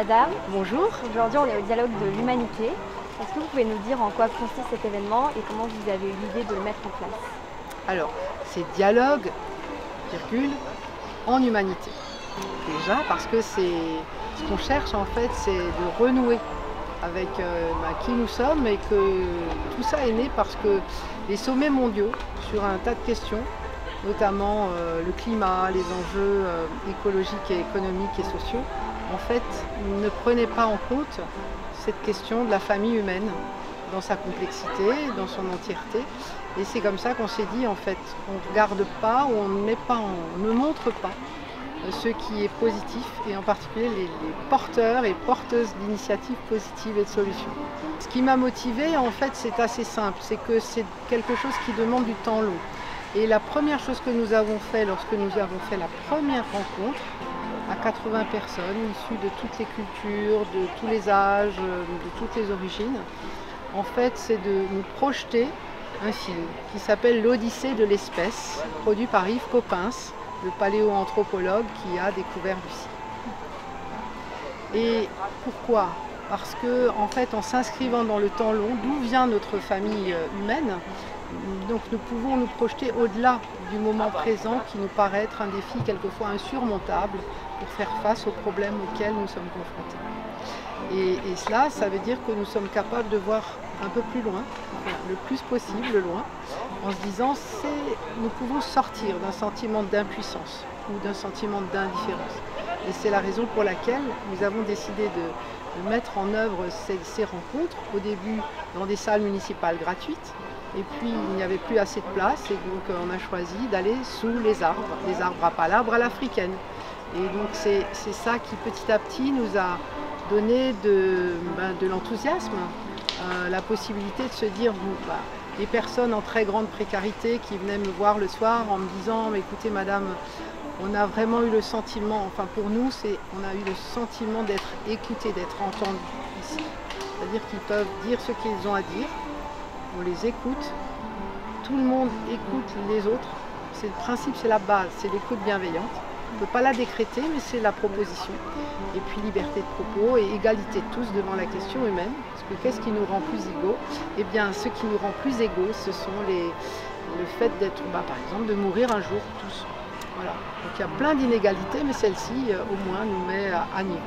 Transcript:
madame. Bonjour. Aujourd'hui, on est au dialogue de l'humanité. Est-ce que vous pouvez nous dire en quoi consiste cet événement et comment vous avez eu l'idée de le mettre en place? Alors, c'est dialogue, virgule, en humanité. Déjà, parce que c'est ce qu'on cherche en fait, c'est de renouer avec qui nous sommes et que tout ça est né parce que les sommets mondiaux sur un tas de questions, notamment le climat, les enjeux écologiques et économiques et sociaux, en fait, ne prenaient pas en compte cette question de la famille humaine dans sa complexité, dans son entièreté. Et c'est comme ça qu'on s'est dit, en fait, on ne regarde pas ou on ne montre pas ce qui est positif et en particulier les porteurs et porteuses d'initiatives positives et de solutions. Ce qui m'a motivée, en fait, c'est assez simple, c'est que c'est quelque chose qui demande du temps long. Et la première chose que nous avons fait lorsque nous avons fait la première rencontre, à 80 personnes issues de toutes les cultures, de tous les âges, de toutes les origines, en fait, c'est de nous projeter un film qui s'appelle L'Odyssée de l'espèce, produit par Yves Coppens, le paléoanthropologue qui a découvert Lucie. Et pourquoi? Parce que, en fait, en s'inscrivant dans le temps long, d'où vient notre famille humaine, donc nous pouvons nous projeter au-delà du moment présent qui nous paraît être un défi quelquefois insurmontable pour faire face aux problèmes auxquels nous sommes confrontés. Et cela, ça veut dire que nous sommes capables de voir un peu plus loin, enfin, le plus possible loin, en se disant nous pouvons sortir d'un sentiment d'impuissance ou d'un sentiment d'indifférence. Et c'est la raison pour laquelle nous avons décidé de mettre en œuvre ces rencontres, au début dans des salles municipales gratuites, et puis il n'y avait plus assez de place, et donc on a choisi d'aller sous les arbres à palabres à l'africaine. Et donc c'est ça qui petit à petit nous a donné de l'enthousiasme, la possibilité de se dire, les personnes en très grande précarité qui venaient me voir le soir en me disant, mais écoutez madame, on a vraiment eu le sentiment, enfin pour nous, on a eu le sentiment d'être écoutés, d'être entendus ici. C'est-à-dire qu'ils peuvent dire ce qu'ils ont à dire, on les écoute, tout le monde écoute les autres. C'est le principe, c'est la base, c'est l'écoute bienveillante. On ne peut pas la décréter, mais c'est la proposition. Et puis liberté de propos et égalité de tous devant la question humaine. Parce que qu'est-ce qui nous rend plus égaux? Eh bien, ce qui nous rend plus égaux, ce sont le fait d'être, par exemple, de mourir un jour tous. Voilà. Donc il y a plein d'inégalités, mais celle-ci, au moins, nous met à niveau.